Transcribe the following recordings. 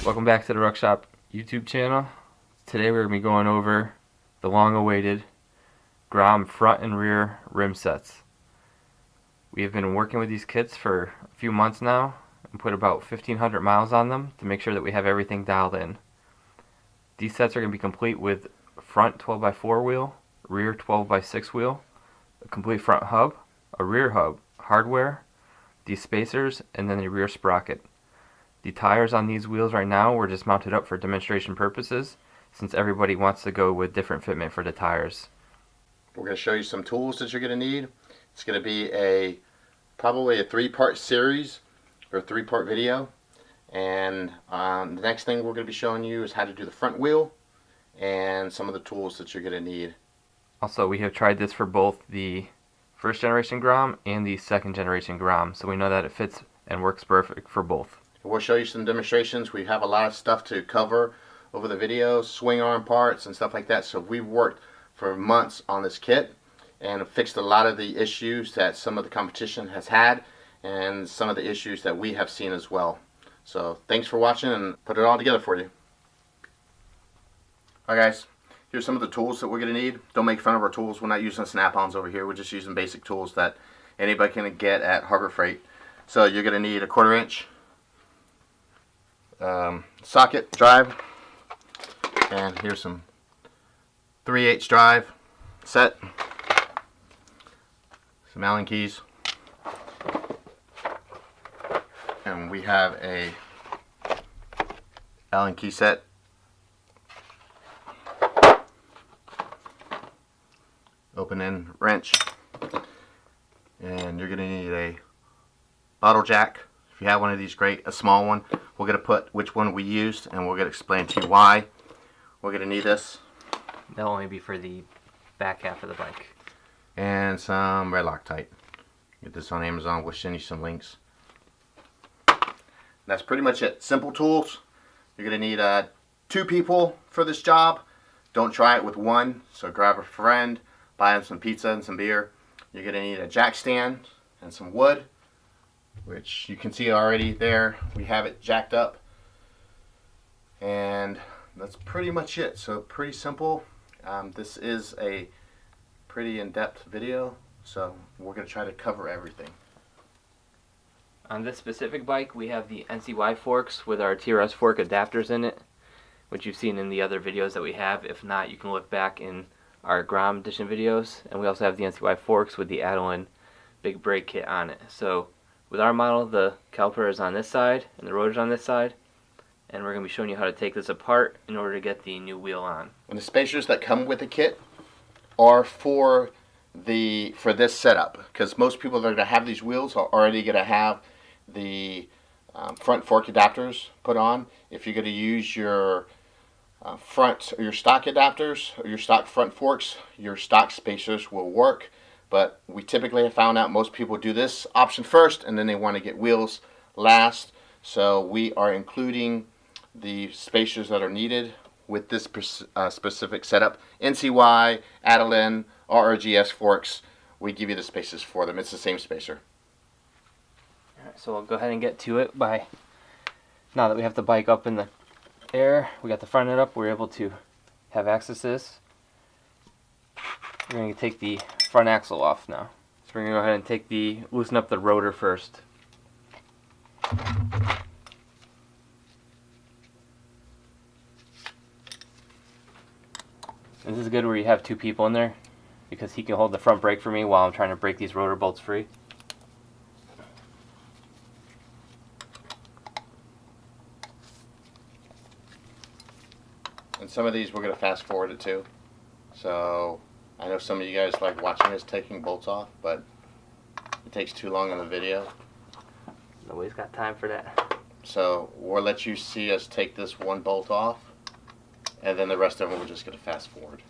Welcome back to the Ruck Shop YouTube channel. Today we're going to be going over the long-awaited Grom front and rear rim sets. We have been working with these kits for a few months now and put about 1,500 miles on them to make sure that we have everything dialed in. These sets are going to be complete with front 12x4 wheel, rear 12x6 wheel, a complete front hub, a rear hub, hardware, these spacers, and then the rear sprocket. The tires on these wheels right now were just mounted up for demonstration purposes since everybody wants to go with different fitment for the tires. We're going to show you some tools that you're going to need. It's going to be probably a three-part series or a three-part video. And the next thing we're going to be showing you is how to do the front wheel and some of the tools that you're going to need. Also, we have tried this for both the first generation Grom and the second generation Grom, so we know that it fits and works perfect for both. We'll show you some demonstrations. We have a lot of stuff to cover over the video, swing arm parts and stuff like that. So we've worked for months on this kit and fixed a lot of the issues that some of the competition has had and some of the issues that we have seen as well. So thanks for watching and put it all together for you. Alright guys, here's some of the tools that we're going to need. Don't make fun of our tools. We're not using snap-ons over here. We're just using basic tools that anybody can get at Harbor Freight. So you're going to need a 1/4 inch socket drive, and here's some 3/8 drive set, some Allen keys, and we have a Allen key set, open end wrench, and you're going to need a bottle jack. If you have one of these, great. A small one. We're going to put which one we used, and we're going to explain to you why. We're going to need this. That'll only be for the back half of the bike. And some red Loctite. Get this on Amazon. We'll send you some links. That's pretty much it. Simple tools. You're going to need 2 people for this job. Don't try it with one. So grab a friend, buy them some pizza and some beer. You're going to need a jack stand and some wood, which you can see already there. We have it jacked up, and that's pretty much it. So pretty simple. This is a pretty in-depth video, so we're going to try to cover everything. On this specific bike, we have the NCY forks with our TRS fork adapters in it, which you've seen in the other videos that we have. If not, you can look back in our Grom edition videos. And we also have the NCY forks with the add-on big brake kit on it. So with our model, the caliper is on this side and the rotor's on this side, and we're going to be showing you how to take this apart in order to get the new wheel on. And the spacers that come with the kit are for this setup, because most people that are going to have these wheels are already going to have the front fork adapters put on. If you're going to use your front or your stock adapters or your stock front forks, your stock spacers will work. But we typically have found out most people do this option first, and then they want to get wheels last. So we are including the spacers that are needed with this specific setup. NCY, Adelin, RRGS forks, we give you the spacers for them. It's the same spacer. Alright, so we'll go ahead and get to it. Now that we have the bike up in the air, we got the front end up, we're able to have access to this. We're going to take the front axle off now. So we're going to go ahead and loosen up the rotor first. And this is good where you have 2 people in there, because he can hold the front brake for me while I'm trying to break these rotor bolts free. And some of these we're going to fast forward it too. So I know some of you guys like watching us taking bolts off, but it takes too long in the video. Nobody's got time for that. So we'll let you see us take this one bolt off, and then the rest of them we're just going to fast forward.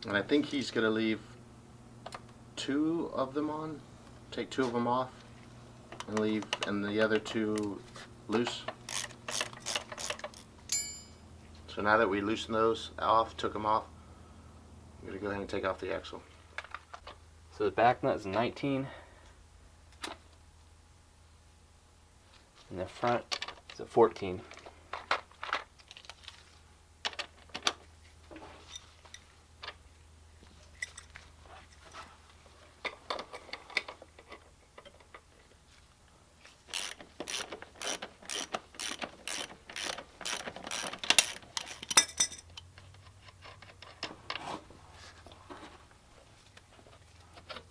And I think he's going to leave 2 of them on, take 2 of them off and leave the other 2 loose. So now that we loosened those off, took them off, I'm going to go ahead and take off the axle. So the back nut is a 19, and the front is a 14.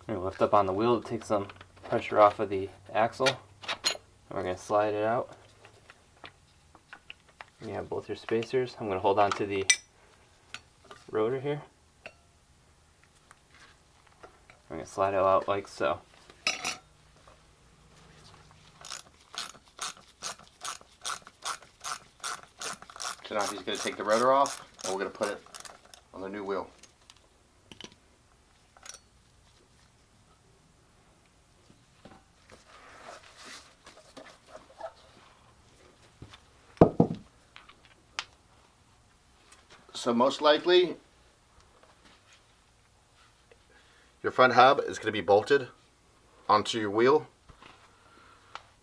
We're going to lift up on the wheel to take some pressure off of the axle. And we're going to slide it out. You have both your spacers. I'm going to hold on to the rotor here. I'm going to slide it out like so. So now he's going to take the rotor off and we're going to put it on the new wheel. So most likely, your front hub is going to be bolted onto your wheel.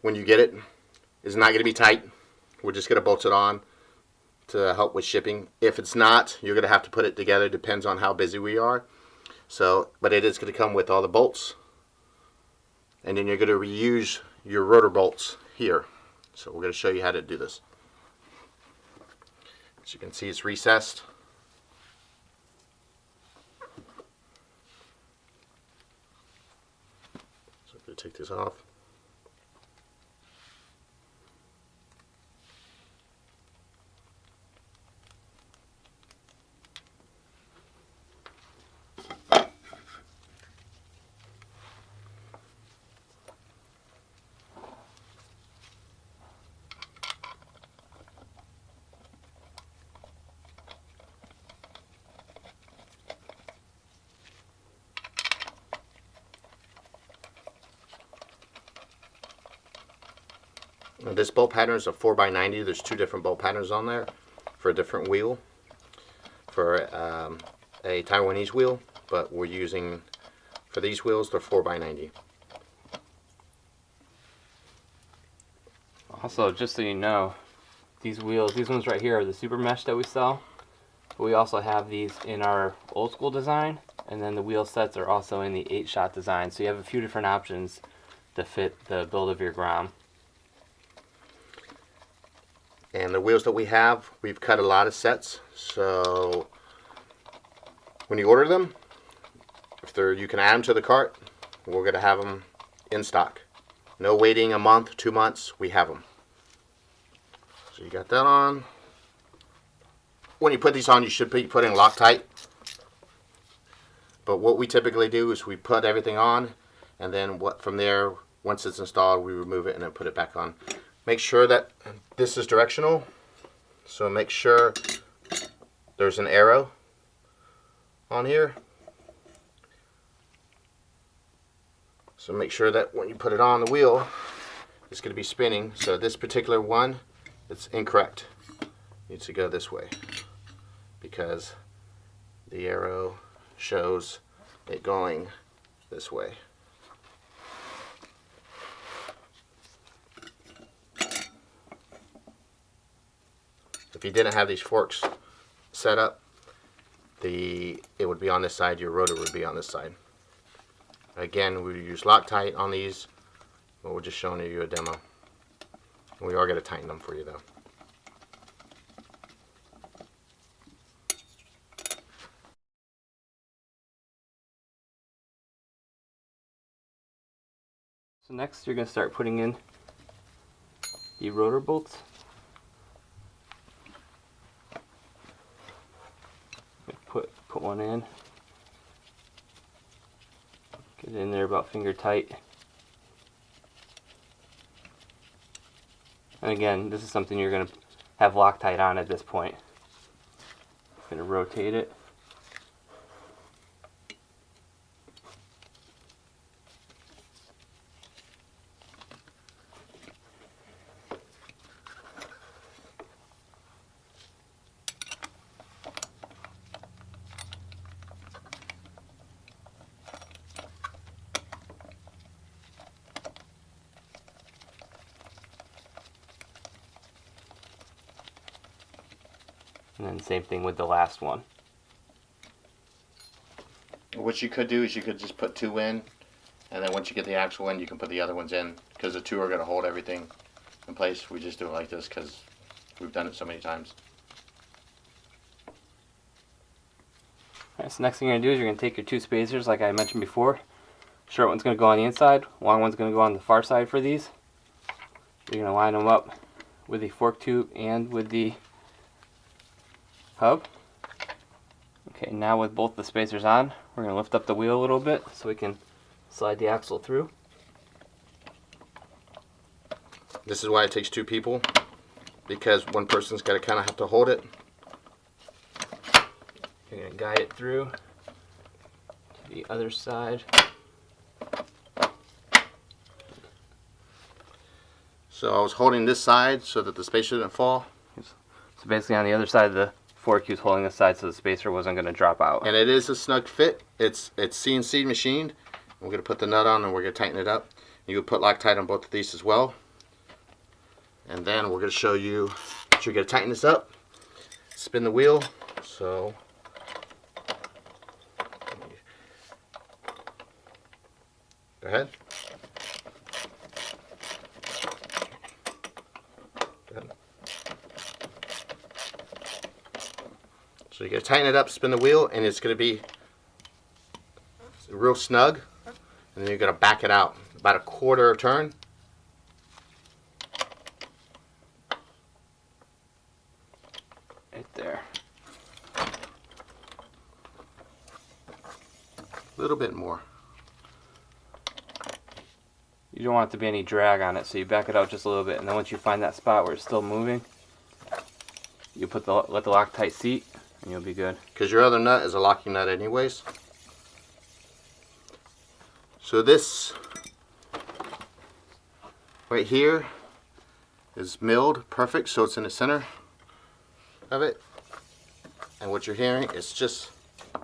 When you get it, it's not going to be tight. We're just going to bolt it on to help with shipping. If it's not, you're going to have to put it together. Depends on how busy we are. So, but it is going to come with all the bolts. And then you're going to reuse your rotor bolts here. So we're going to show you how to do this. As you can see, it's recessed. So I'm going to take this off. Now this bolt pattern is a 4x90. There's 2 different bolt patterns on there for a different wheel, for a Taiwanese wheel, but we're using, for these wheels, they're 4x90. Also, just so you know, these wheels, these ones right here are the super mesh that we sell. But we also have these in our old school design, and then the wheel sets are also in the 8-shot design. So you have a few different options to fit the build of your Grom. And the wheels that we have, we've cut a lot of sets. So when you order them, if you can add them to the cart, we're going to have them in stock. No waiting a month, 2 months, we have them. So you got that on. When you put these on, you should be putting Loctite. But what we typically do is we put everything on, and then from there, once it's installed, we remove it and then put it back on. Make sure that this is directional, so make sure there's an arrow on here. So make sure that when you put it on the wheel, it's going to be spinning. So this particular one, it's incorrect. It needs to go this way because the arrow shows it going this way. If you didn't have these forks set up, it would be on this side, your rotor would be on this side. Again, we use Loctite on these, but we're just showing you a demo. We are going to tighten them for you though. So next you're going to start putting in the rotor bolts. Put one in. Get it in there about finger tight. And again, this is something you're going to have Loctite on at this point. I'm going to rotate it. And then same thing with the last one. What you could do is you could just put 2 in, and then once you get the axle in, you can put the other ones in, because the 2 are going to hold everything in place. We just do it like this because we've done it so many times. Alright, so next thing you're going to do is you're going to take your 2 spacers like I mentioned before. Short one's going to go on the inside, long one's going to go on the far side for these. You're going to line them up with the fork tube and with the hub. Okay, now with both the spacers on, we're going to lift up the wheel a little bit so we can slide the axle through. This is why it takes 2 people, because one person's got to kind of have to hold it. You're going to guide it through to the other side. So I was holding this side so that the spacer didn't fall. So basically on the other side of the fork, he was holding this side so the spacer wasn't going to drop out. And it is a snug fit. It's CNC machined. We're going to put the nut on and we're going to tighten it up. You can put Loctite on both of these as well. And then we're going to show you that you're going to tighten this up. Spin the wheel. So go ahead. So you're going to tighten it up, spin the wheel, and it's going to be real snug. And then you're going to back it out about a quarter turn. Right there. A little bit more. You don't want it to be any drag on it, so you back it out just a little bit, and then once you find that spot where it's still moving, you let the Loctite seat, and you'll be good. Because your other nut is a locking nut anyways. So this right here is milled perfect, so it's in the center of it. And what you're hearing is just a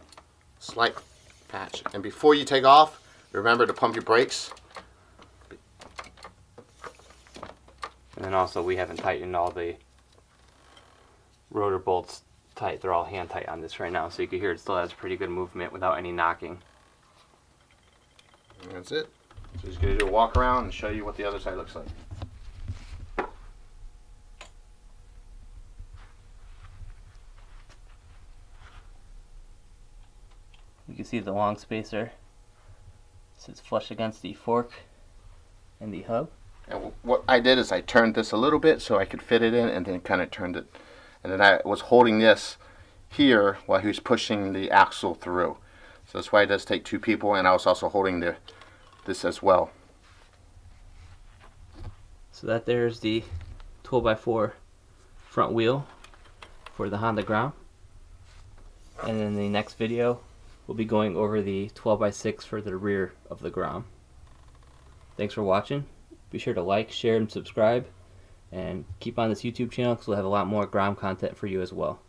slight patch. And before you take off, remember to pump your brakes. And then also we haven't tightened all the rotor bolts tight. They're all hand tight on this right now, so you can hear it still has pretty good movement without any knocking. And that's it. So just going to do a walk around and show you what the other side looks like. You can see the long spacer sits flush against the fork and the hub. And what I did is I turned this a little bit so I could fit it in, and then kind of turned it. And then I was holding this here while he was pushing the axle through. So that's why it does take 2 people, and I was also holding this as well. So that there's the 12x4 front wheel for the Honda Grom. And in the next video, we'll be going over the 12x6 for the rear of the Grom. Thanks for watching. Be sure to like, share, and subscribe. And keep on this YouTube channel because we'll have a lot more Grom content for you as well.